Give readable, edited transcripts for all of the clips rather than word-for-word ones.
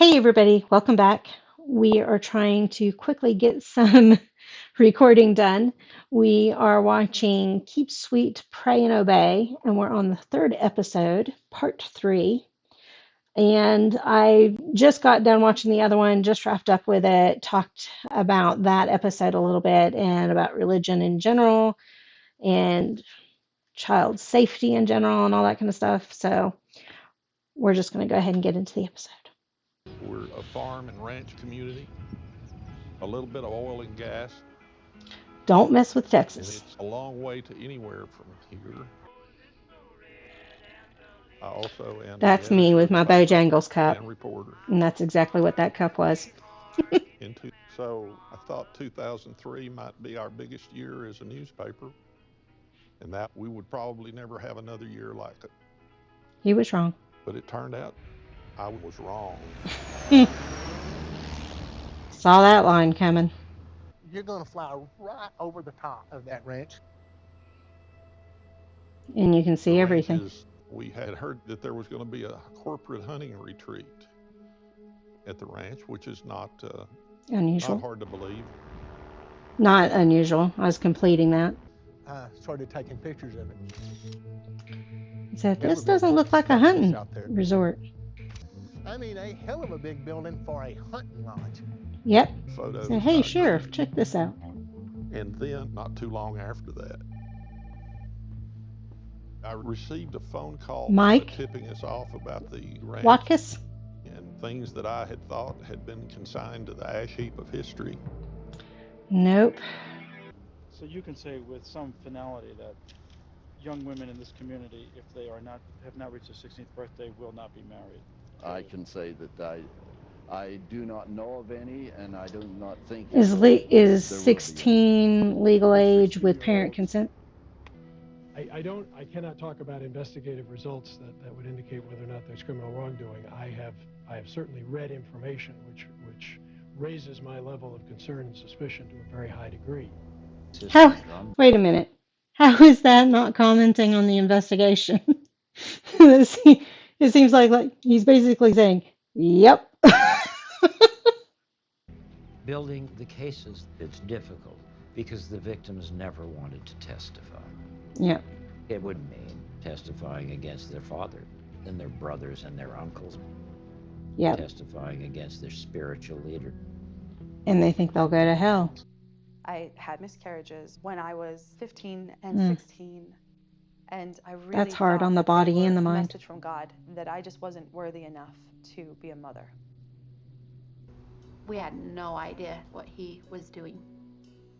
Hey everybody, welcome back. We are trying to quickly get some recording done. We are watching Keep Sweet, Pray and Obey, and we're on the third episode, part 3. And I just got done watching the other one, just wrapped up with it, talked about that episode a little bit and about religion in general and child safety in general and all that kind of stuff. So we're just going to go ahead and get into the episode. We're a farm and ranch community, a little bit of oil and gas, Don't mess with and Texas. it's a long way to anywhere from here. I also am the That's me editor with of the my paper Bojangles cup. and reporter. And that's exactly what that cup was. So I thought 2003 might be our biggest year as a newspaper, and that we would probably never have another year like it. He was wrong. But it turned out I was wrong. Saw that line coming. You're going to fly right over the top of that ranch. And you can The see everything. ranches, we had heard that there was going to be a corporate hunting retreat at the ranch, which is not Unusual. hard to believe. Not unusual. I was completing that. I started taking pictures of it. He said, this doesn't look like a hunting resort. I mean, a hell of a big building for a hunting lodge. Yep. Photos. Said, hey, Sheriff, check this out. And then, not too long after that, I received a phone call Mike? tipping us off about the ranch Watkiss? and things that I had thought had been consigned to the ash heap of history. Nope. So you can say with some finality that young women in this community, if they have not reached their 16th birthday, will not be married. I can say that I do not know of any, and I do not think Is 16 legal age with parent consent? I cannot talk about investigative results that would indicate whether or not there's criminal wrongdoing. I have certainly read information which raises my level of concern and suspicion to a very high degree. Wait a minute. How is that not commenting on the investigation? It seems like he's basically saying, yep. Building the cases, it's difficult because the victims never wanted to testify. Yeah. It would mean testifying against their father, then their brothers and their uncles. Yeah. Testifying against their spiritual leader. And they think they'll go to hell. I had miscarriages when I was 15 and 16. And I really That's hard on the body and the mind. A message from God that I just wasn't worthy enough to be a mother. We had no idea what he was doing.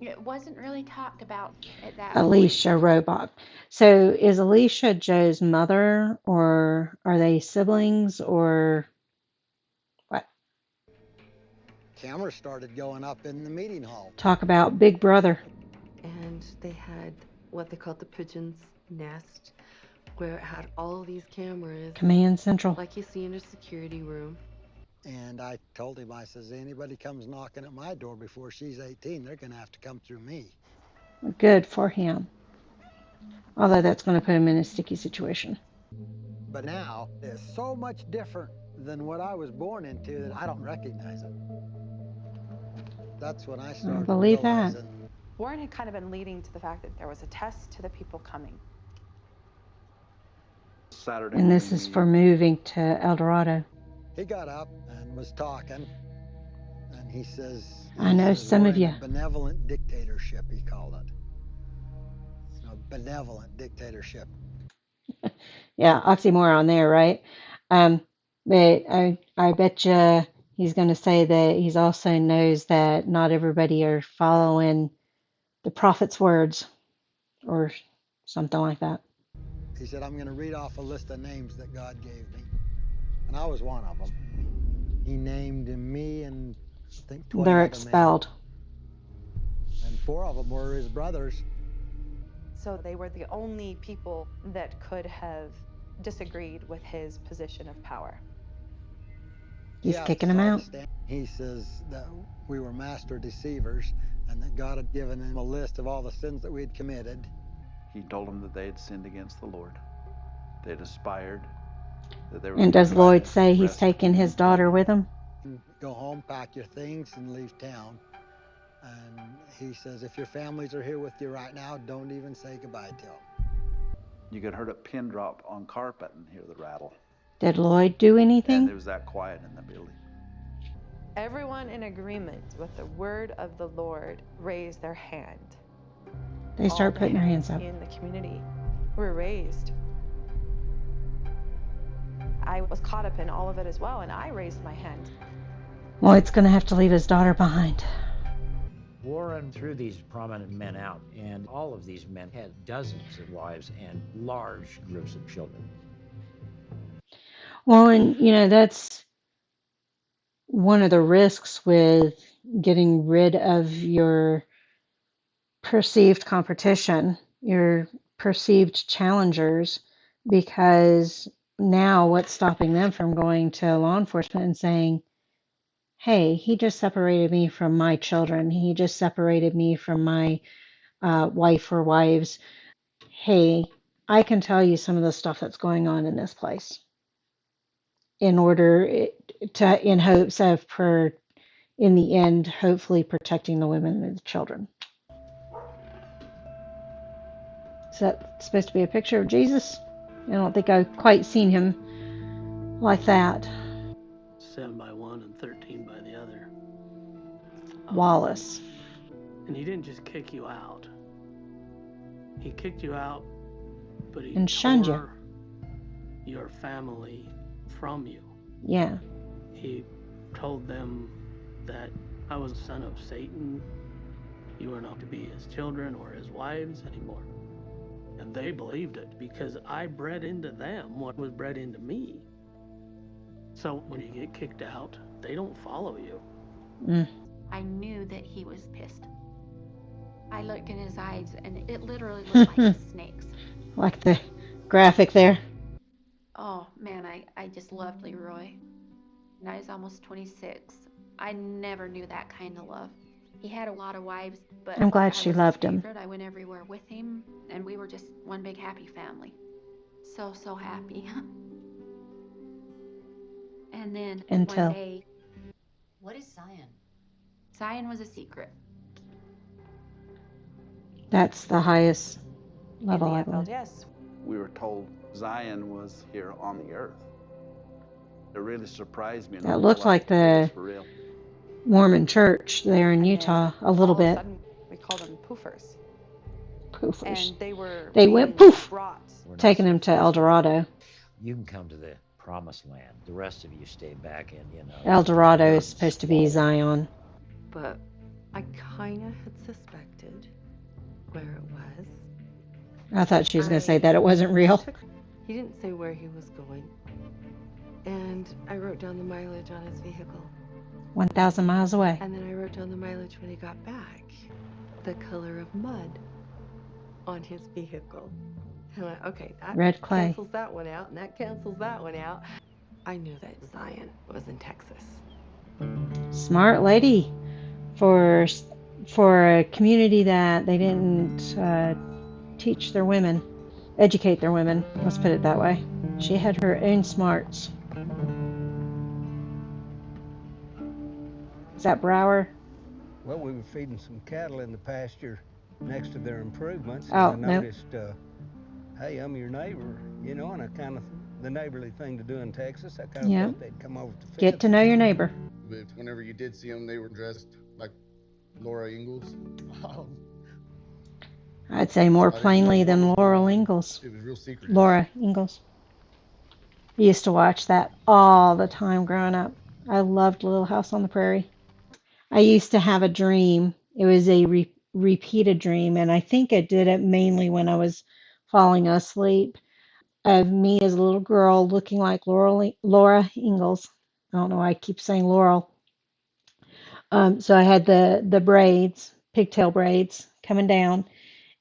It wasn't really talked about at that Alicia point. Robot. So is Alicia Joe's mother, or are they siblings, or what? Cameras started going up in the meeting hall. Talk about Big Brother. And they had what they called the pigeon's nest, where it had all these cameras. Command Central. Like you see in a security room. And I told him, I says, anybody comes knocking at my door before she's 18, they're going to have to come through me. Good for him. Although that's going to put him in a sticky situation. But now, it's so much different than what I was born into that I don't recognize it. That's when I started believe that. Warren had kind of been leading to the fact that there was a test to the people coming. Saturday. And this is for moving to El Dorado. He got up and was talking, and he says, I know some of you. Benevolent dictatorship, he called it. A benevolent dictatorship. Yeah, oxymoron there, right? But I bet you he's going to say that he also knows that not everybody are following the prophet's words or something like that. He said, I'm going to read off a list of names that God gave me. And I was one of them. He named me and I think 20 They're other expelled. Men. And 4 of them were his brothers. So they were the only people that could have disagreed with his position of power. He's kicking them out. He says that we were master deceivers and that God had given him a list of all the sins that we had committed. He told them that they had sinned against the Lord. They had aspired. And does Lloyd say he's taking his daughter with him? go home, pack your things, and leave town. And he says, if your families are here with you right now, don't even say goodbye to them. You could hear a pin drop on carpet and hear the rattle. Did Lloyd do And anything? there was that quiet in the building. Everyone in agreement with the word of the Lord raised their hand. They All start the putting their hands hands up. in the community were raised. I was caught up in all of it as well, and I raised my hand. Lloyd's going to have to leave his daughter behind. Warren threw these prominent men out, and all of these men had dozens of wives and large groups of children. Well, and that's one of the risks with getting rid of your perceived competition, your perceived challengers, because now what's stopping them from going to law enforcement and saying, hey, he just separated me from my children. He just separated me from my wife or wives. Hey, I can tell you some of the stuff that's going on in this place in order in hopes of, in the end, hopefully protecting the women and the children. Is that supposed to be a picture of Jesus? I don't think I've quite seen him like that. 7 by one and 13 by the other. Wallace. And he didn't just kick you out. He kicked you out, but he and shunned you. tore your family from you. Yeah. He told them that I was the son of Satan. You were not to be his children or his wives anymore. And they believed it because I bred into them what was bred into me. So when you get kicked out, they don't follow you. I knew that he was pissed. I looked in his eyes and it literally looked like snakes. Like the graphic there. Oh man, I just loved Leroy. And I was almost 26. I never knew that kind of love. He had a lot of wives, but I'm glad I she was loved his him. favorite. I went everywhere with him, and we were just one big happy family. So happy. And then Until. one day, what is Zion? Zion was a secret. That's the highest level, in the I believe. FLDS. We were told Zion was here on the earth. It really surprised me. That looked like the Mormon church there in Utah a little bit. All of a sudden, we call them poofers. Poofers. And they went poof, brought. taking them to El Dorado. You can come to the promised land. The rest of you stay back in, El Dorado is supposed to be Zion. But I kind of had suspected where it was. I thought she was going to say that it wasn't real. He didn't say where he was going. And I wrote down the mileage on his vehicle. 1,000 miles away. And then I wrote down the mileage when he got back. The color of mud on his vehicle. And I went, okay, that red clay cancels that one out, and that cancels that one out. I knew that Zion was in Texas. Smart lady for a community that they didn't teach their women, educate their women. Let's put it that way. She had her own smarts. Is that Brower? Well, we were feeding some cattle in the pasture next to their improvements, and I noticed, hey, I'm your neighbor, and I kind of, the neighborly thing to do in Texas, I kind of thought they'd come over to get to know your neighbor. But whenever you did see them, they were dressed like Laura Ingalls. I'd say more plainly than Laurel Ingalls. It was real secretive. Laura Ingalls. I used to watch that all the time growing up. I loved Little House on the Prairie. I used to have a dream. It was a repeated dream, and I think I did it mainly when I was falling asleep, of me as a little girl looking like Laura Ingalls. I don't know why I keep saying Laurel. So I had the braids, pigtail braids coming down,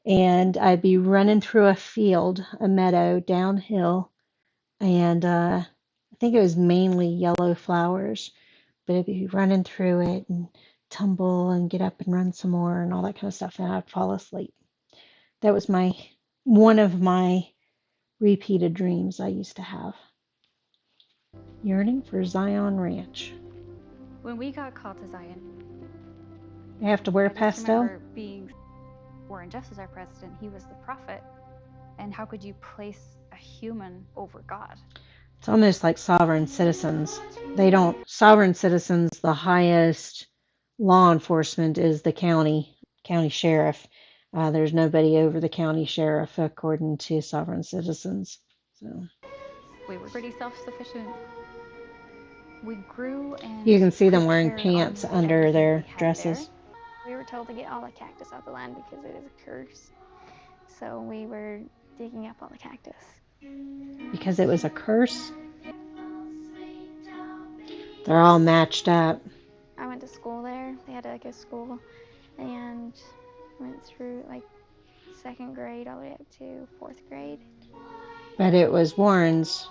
and I'd be running through a field, a meadow, downhill, and I think it was mainly yellow flowers, but I'd be running through it and tumble and get up and run some more and all that kind of stuff, and I'd fall asleep. That was one of my repeated dreams I used to have. Yearning for Zion Ranch. When we got called to Zion, They have to wear I just pastel? remember being Warren Jeffs as our president. He was the prophet. And how could you place a human over God? It's almost like sovereign citizens. Sovereign citizens, the highest law enforcement is the county sheriff. There's nobody over the county sheriff according to sovereign citizens. So We were pretty self-sufficient. We grew and you can see them could wearing carry on pants with under everything their we had dresses. We were told to get all the cactus off the land because it is a curse. So we were digging up all the cactus. Because it was a curse? They're all matched up. I went to school there. They had like a school and went through like 2nd grade all the way up to 4th grade. But it was Warren's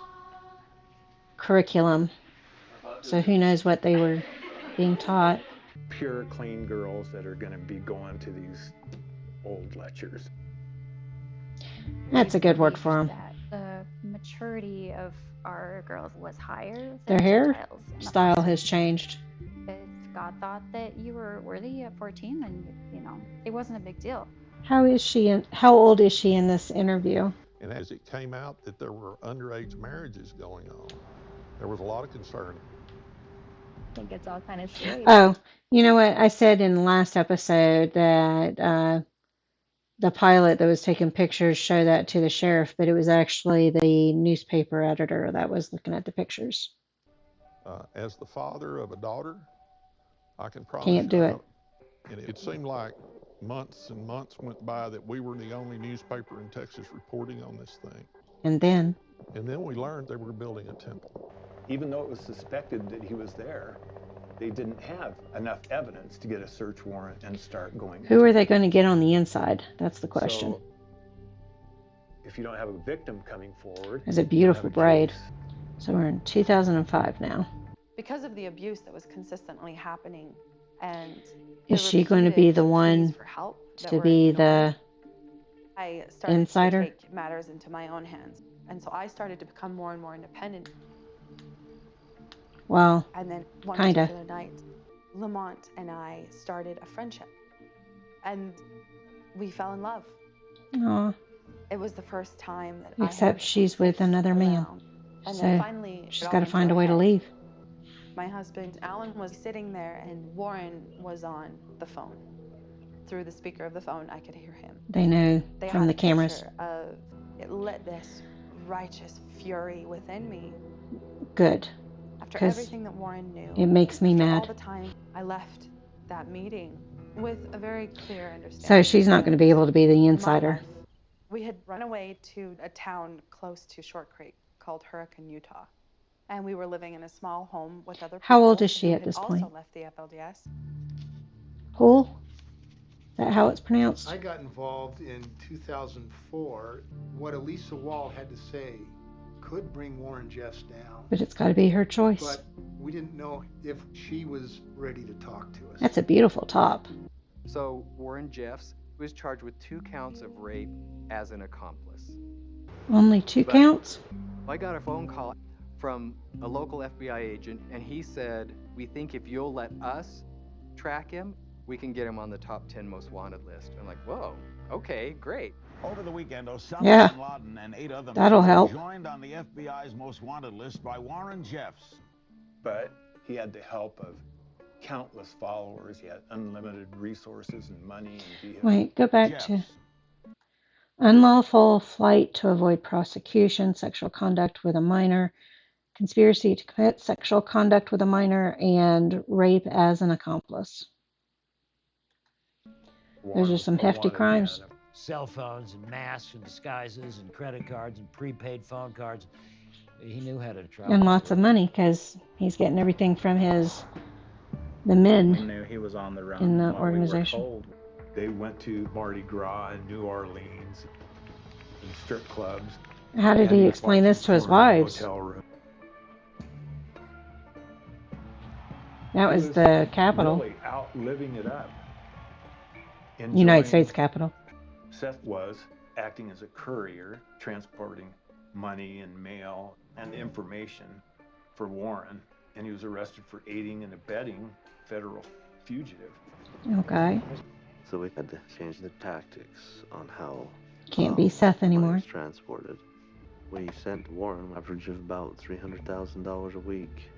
curriculum. So who knows what they were being taught. Pure, clean girls that are going to be going to these old lectures. That's a good word for them. The maturity of our girls was higher Their than hair Gentiles in the style has changed. If God thought that you were worthy at 14, then you know it wasn't a big deal. How old is she in this interview? And as it came out that there were underage marriages going on, there was a lot of concern. I think it's all kind of scary. Oh, you know what? I said in the last episode that the pilot that was taking pictures showed that to the sheriff, but it was actually the newspaper editor that was looking at the pictures. As the father of a daughter, I can promise Can't do it. And it seemed like months and months went by that we were the only newspaper in Texas reporting on this thing. And then we learned they were building a temple. Even though it was suspected that he was there, they didn't have enough evidence to get a search warrant and start going. Who are they going to get on the inside? That's the question. So, if you don't have a victim coming forward, There's a beautiful braid. So we're in 2005 now. Because of the abuse that was consistently happening, and is she going to be the one to be the I started insider? to take matters into my own hands, and so I started to become more and more independent. Well, and then one kinda. particular night, Lamont and I started a friendship, and we fell in love. Aw. It was the first time that Except she's with another man. And So then finally, she's got to find a way to leave. My husband, Alan, was sitting there, and Warren was on the phone. Through the speaker of the phone, I could hear him. They know from the cameras. It lit this righteous fury within me. Good. After everything that Warren knew, it makes me mad. All the time, I left that meeting with a very clear understanding. So she's not going to be able to be the insider. We had run away to a town close to Short Creek called Hurricane, Utah. And we were living in a small home with other people. How old is she at this point? Also left the FLDS. Hull? Is that how it's pronounced? I got involved in 2004. What Elisa Wall had to say could bring Warren Jeffs down. But it's got to be her choice. But we didn't know if she was ready to talk to us. That's a beautiful top. So Warren Jeffs was charged with 2 counts of rape as an accomplice. Only 2 counts? I got a phone call from a local FBI agent, and he said, "We think if you'll let us track him, we can get him on the top 10 most wanted list." I'm like, whoa, okay, great. Over the weekend, Osama bin Laden and 8 other that'll men help. were joined on the FBI's most wanted list by Warren Jeffs. But he had the help of countless followers. He had unlimited resources and money and vehicles. Wait, go back to unlawful flight to avoid prosecution, sexual conduct with a minor, conspiracy to commit sexual conduct with a minor, and rape as an accomplice. Those are some hefty crimes. Cell phones and masks and disguises and credit cards and prepaid phone cards. He knew how to travel. And lots of money because he's getting everything from the men knew he was on the run in the while organization. We were told. They went to Mardi Gras in New Orleans and strip clubs. How did he explain this to his wives? Hotel room. That was the Capitol. Really out living it up. United States Capitol. Seth was acting as a courier, transporting money and mail and information for Warren. and he was arrested for aiding and abetting federal fugitive. Okay. So we had to change the tactics on how Can't be Seth money anymore. was transported. We sent Warren an average of about $300,000 a week.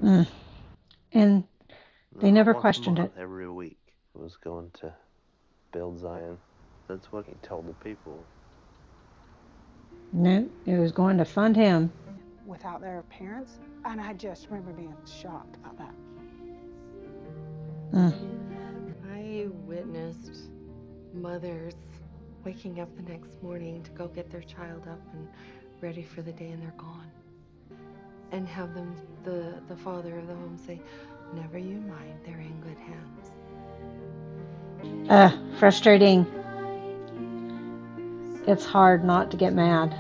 And they never Once a questioned month, it. every week. It was going to build Zion. That's what he told the people. No, it was going to fund him. Without their parents, and I just remember being shocked about that. I witnessed mothers waking up the next morning to go get their child up and ready for the day, and they're gone. And have them, the father of the home, say, "Never you mind, they're in good hands." Frustrating. It's hard not to get mad.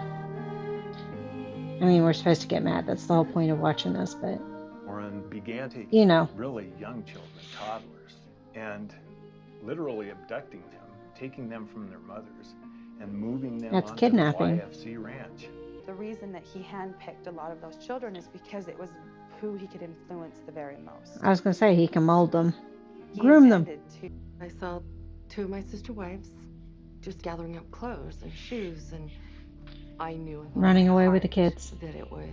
I mean, we're supposed to get mad. That's the whole point of watching this, but Warren began taking you know, really young children, toddlers, and literally abducting them, taking them from their mothers, and moving them that's onto kidnapping. the YFC ranch. The reason that he handpicked a lot of those children is because it was who he could influence the very most. I was going to say, he can mold them, groom them. I saw two of my sister wives just gathering up clothes and shoes, and I knew in my Running away with the heart kids. that it was.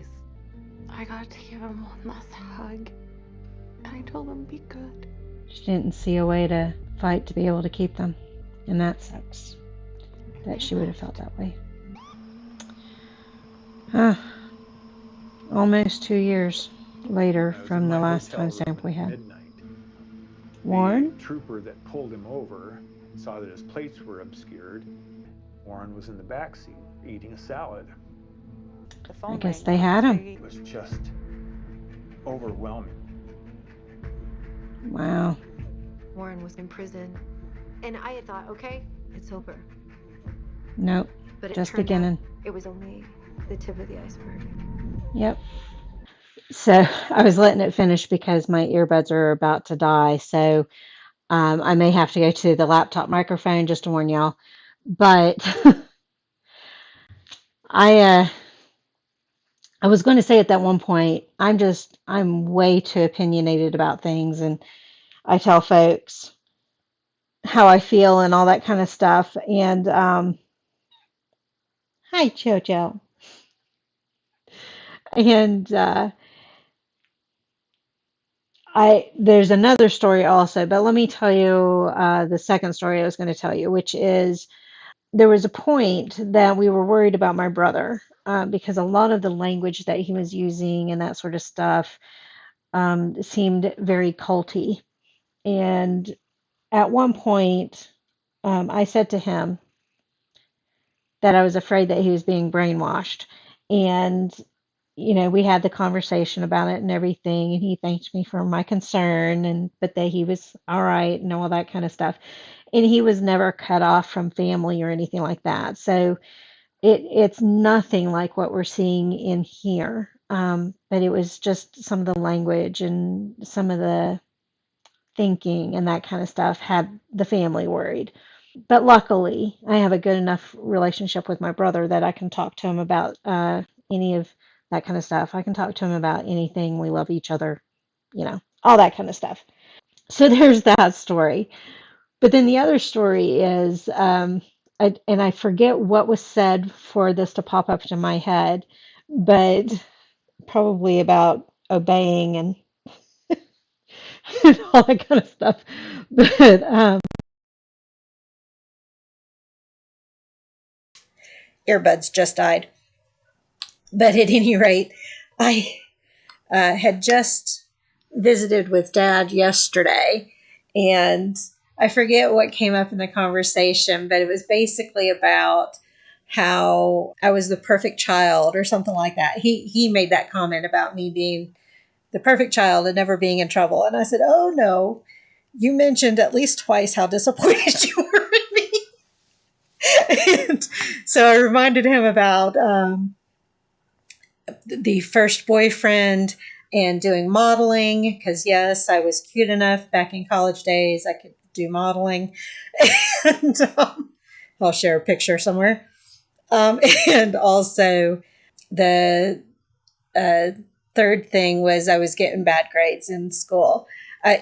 I got to give him one last hug, and I told him, "Be good." She didn't see a way to fight to be able to keep them, and that sucks. That she would have felt that way. Almost 2 years later from the last timestamp we had. Midnight. Warren? The trooper that pulled him over saw that his plates were obscured. Warren was in the back seat eating a salad. I guess they had him. It was just overwhelming. Wow. Warren was in prison, and I had thought, okay, it's over. Nope. But Just beginning. It was only the tip of the iceberg. Yep. So I was letting it finish because my earbuds are about to die. So I may have to go to the laptop microphone just to warn y'all. But I was going to say at that one point, I'm way too opinionated about things, and I tell folks how I feel and all that kind of stuff. And hi, Jojo. And there's another story also, but let me tell you the second story I was going to tell you, which is there was a point that we were worried about my brother because a lot of the language that he was using and that sort of stuff seemed very culty. And at one point, I said to him that I was afraid that he was being brainwashed. And we had the conversation about it and everything, and he thanked me for my concern, but that he was all right and all that kind of stuff. And he was never cut off from family or anything like that. So it's nothing like what we're seeing in here. But it was just some of the language and some of the thinking and that kind of stuff had the family worried. But luckily, I have a good enough relationship with my brother that I can talk to him about any of that kind of stuff. I can talk to him about anything. We love each other, all that kind of stuff. So there's that story. But then the other story is, and I forget what was said for this to pop up in my head, but probably about obeying and, and all that kind of stuff. But earbuds just died. But at any rate, I had just visited with Dad yesterday, and I forget what came up in the conversation, but it was basically about how I was the perfect child or something like that. He made that comment about me being the perfect child and never being in trouble. And I said, "Oh no, you mentioned at least twice how disappointed you were in me." And so I reminded him about the first boyfriend and doing modeling, because yes, I was cute enough back in college days I could do modeling. And I'll share a picture somewhere. And also the third thing was I was getting bad grades in school,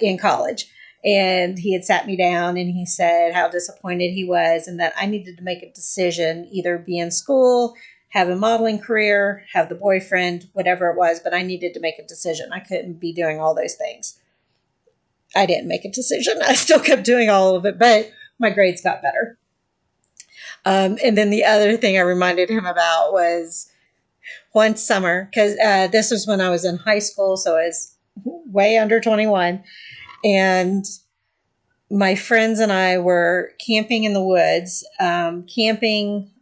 in college. And he had sat me down and he said how disappointed he was and that I needed to make a decision, either be in school, have a modeling career, have the boyfriend, whatever it was, but I needed to make a decision. I couldn't be doing all those things. I didn't make a decision. I still kept doing all of it, but my grades got better. And then the other thing I reminded him about was one summer, because this was when I was in high school, so I was way under 21. And my friends and I were camping in the woods.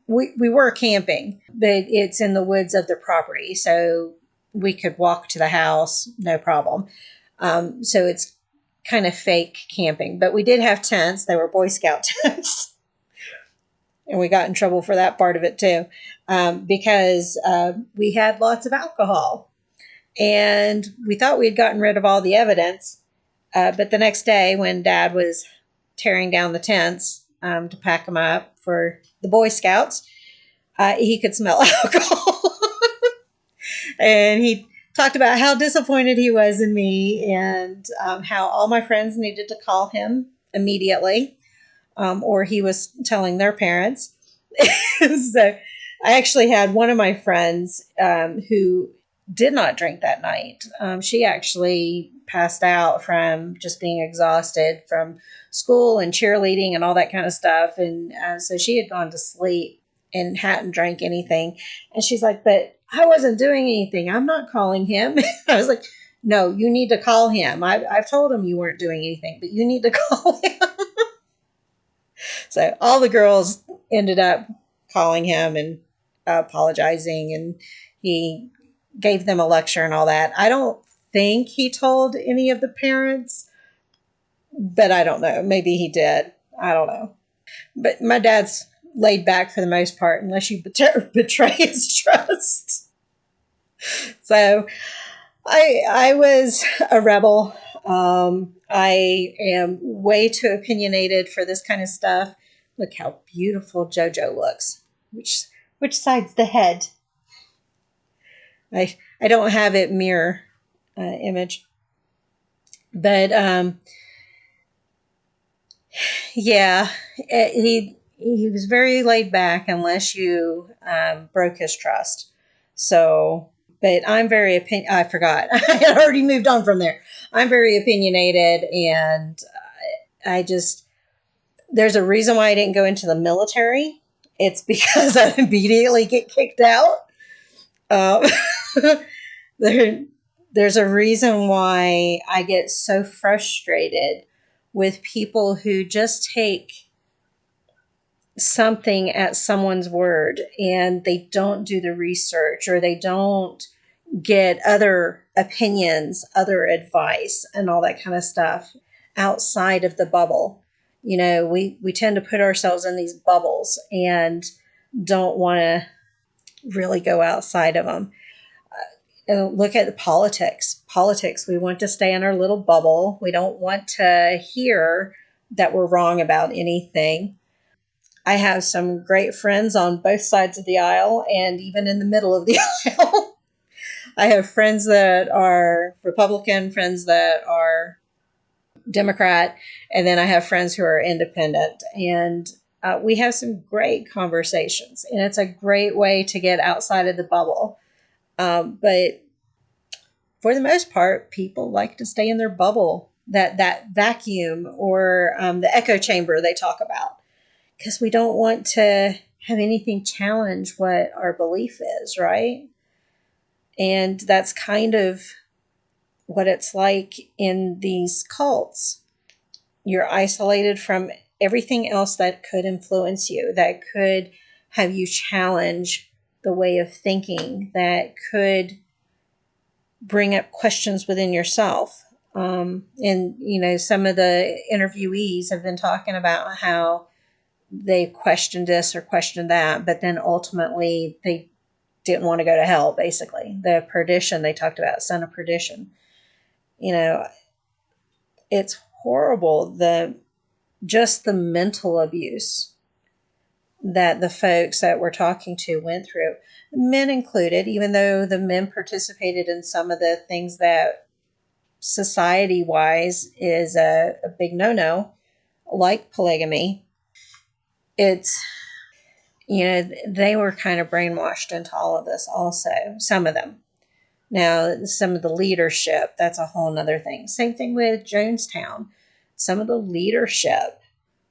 We were camping, but it's in the woods of the property, so we could walk to the house, no problem. So it's kind of fake camping, but we did have tents. They were Boy Scout tents. And we got in trouble for that part of it too, because we had lots of alcohol. And we thought we had gotten rid of all the evidence. But the next day, when Dad was tearing down the tents to pack them up for the Boy Scouts, he could smell alcohol. And he talked about how disappointed he was in me and how all my friends needed to call him immediately, or he was telling their parents. So I actually had one of my friends who did not drink that night. She actually passed out from just being exhausted from school and cheerleading and all that kind of stuff. And so she had gone to sleep and hadn't drank anything. And she's like, but I wasn't doing anything. I'm not calling him. I was like, no, you need to call him. I've told him you weren't doing anything, but you need to call him. So all the girls ended up calling him and apologizing, and he gave them a lecture and all that. I don't think he told any of the parents, but I don't know. Maybe he did. I don't know. But my dad's laid back for the most part, unless you betray his trust. So I was a rebel. I am way too opinionated for this kind of stuff. Look how beautiful JoJo looks. Which side's the head? I don't have it mirror image, but yeah, he was very laid back unless you broke his trust. So, but I'm very I forgot. I had already moved on from there. I'm very opinionated, and I just there's a reason why I didn't go into the military. It's because I immediately get kicked out. There's a reason why I get so frustrated with people who just take something at someone's word and they don't do the research, or they don't get other opinions, other advice, and all that kind of stuff outside of the bubble. You know, we tend to put ourselves in these bubbles and don't want to really go outside of them. Look at the politics. We want to stay in our little bubble. We don't want to hear that we're wrong about anything. I have some great friends on both sides of the aisle and even in the middle of the aisle. I have friends that are Republican, friends that are Democrat, and then I have friends who are independent. And we have some great conversations, and it's a great way to get outside of the bubble. But for the most part, people like to stay in their bubble, that vacuum, or the echo chamber they talk about, because we don't want to have anything challenge what our belief is, right? And that's kind of what it's like in these cults. You're isolated from everything else that could influence you, that could have you challenge the way of thinking, that could bring up questions within yourself. And, you know, some of the interviewees have been talking about how they questioned this or questioned that, but then ultimately they didn't want to go to hell, basically. The perdition they talked about, son of perdition. You know, it's horrible, just the mental abuse that the folks that we're talking to went through, men included, even though the men participated in some of the things that society wise is a big no-no, like polygamy. It's, they were kind of brainwashed into all of this also, some of them. Now, some of the leadership, that's a whole nother thing. Same thing with Jonestown. Some of the leadership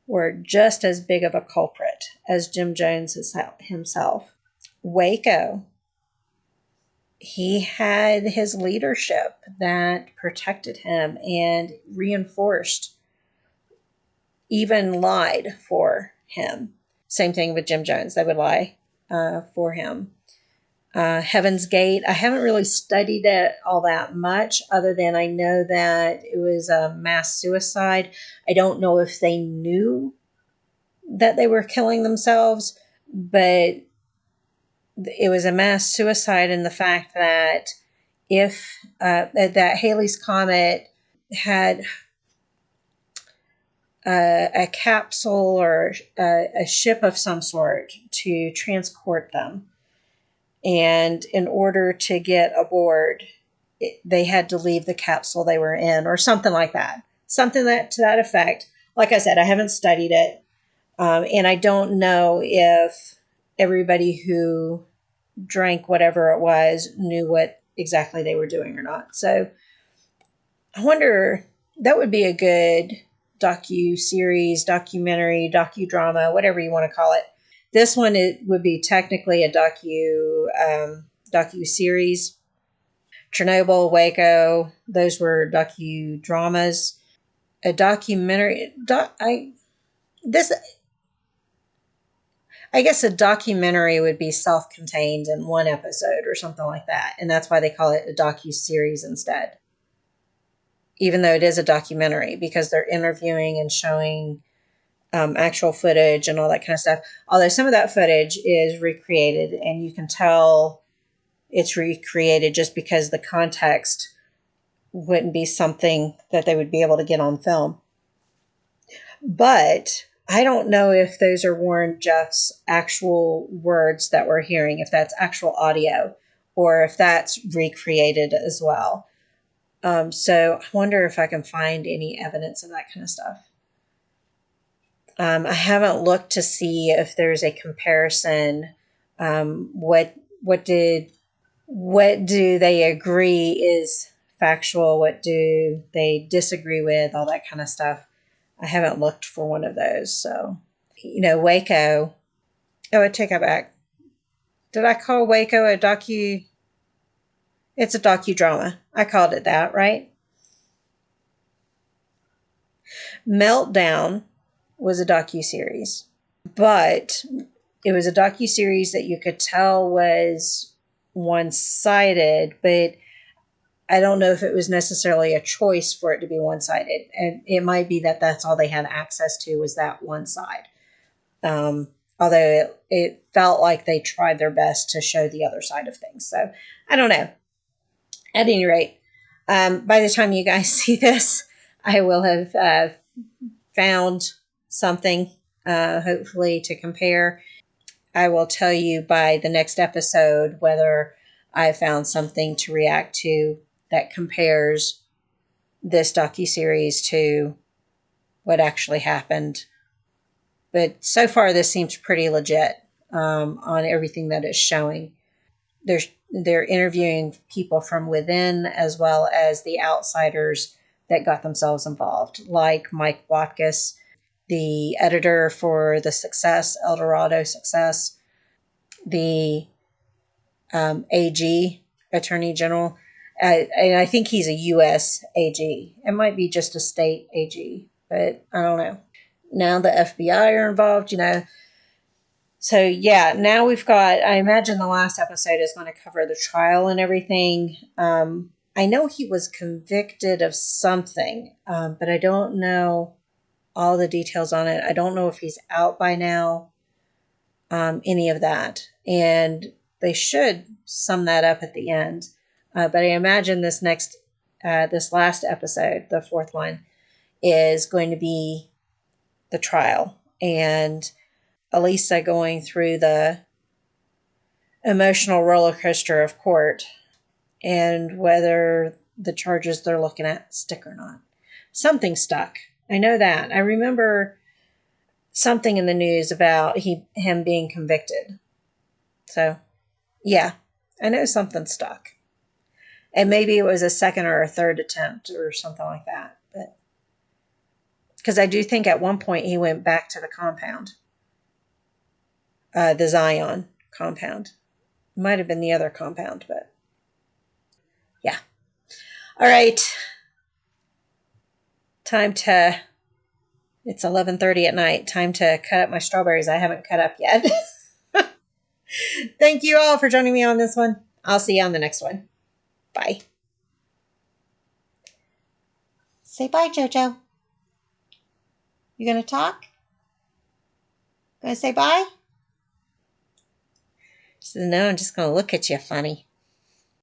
were just as big of a culprit as Jim Jones himself. Waco, he had his leadership that protected him and reinforced, even lied for him. Same thing with Jim Jones. They would lie for him. Heaven's Gate, I haven't really studied it all that much, other than I know that it was a mass suicide. I don't know if they knew that they were killing themselves, but it was a mass suicide in the fact that if that Halley's Comet had a capsule or a ship of some sort to transport them, and in order to get aboard, they had to leave the capsule they were in, or something like that. Something that to that effect. Like I said, I haven't studied it, and I don't know if everybody who drank whatever it was knew what exactly they were doing or not. So I wonder, that would be a good docu-series, documentary, docudrama, whatever you want to call it. This one, it would be technically a docu-series. Chernobyl, Waco, those were docudramas. A documentary, I guess a documentary would be self-contained in one episode or something like that, and that's why they call it a docu-series instead. Even though it is a documentary, because they're interviewing and showing actual footage and all that kind of stuff. Although some of that footage is recreated, and you can tell it's recreated just because the context wouldn't be something that they would be able to get on film. But I don't know if those are Warren Jeff's actual words that we're hearing, if that's actual audio, or if that's recreated as well. So I wonder if I can find any evidence of that kind of stuff. I haven't looked to see if there's a comparison. What do they agree is factual? What do they disagree with? All that kind of stuff. I haven't looked for one of those. So, Waco. Oh, I take it back. Did I call Waco a docu? It's a docudrama. I called it that, right? Meltdown was a docuseries, but it was a docuseries that you could tell was one-sided, but I don't know if it was necessarily a choice for it to be one-sided. And it might be that that's all they had access to, was that one side. Although it felt like they tried their best to show the other side of things. So I don't know. At any rate, by the time you guys see this, I will have found something, hopefully, to compare. I will tell you by the next episode whether I found something to react to that compares this docuseries to what actually happened. But so far, this seems pretty legit on everything that it's showing. They're interviewing people from within as well as the outsiders that got themselves involved, like Mike Watkis, the editor for the Success, Eldorado Success, the AG, Attorney General. And I think he's a U.S. AG. It might be just a state AG, but I don't know. Now the FBI are involved, So, yeah, now we've got, I imagine the last episode is going to cover the trial and everything. I know he was convicted of something, but I don't know all the details on it. I don't know if he's out by now, any of that. And they should sum that up at the end. But I imagine this last episode, the fourth one, is going to be the trial. And Elisa going through the emotional roller coaster of court and whether the charges they're looking at stick or not. Something stuck. I know that. I remember something in the news about him being convicted. So, yeah, I know something stuck. And maybe it was a second or a third attempt or something like that. But because I do think at one point he went back to the compound, the Zion compound. Might have been the other compound, but yeah. All right. Time to, it's 11:30 at night. Time to cut up my strawberries I haven't cut up yet. Thank you all for joining me on this one. I'll see you on the next one. Bye. Say bye, Jojo. You gonna talk? Gonna say bye? She said, no, I'm just gonna look at you funny.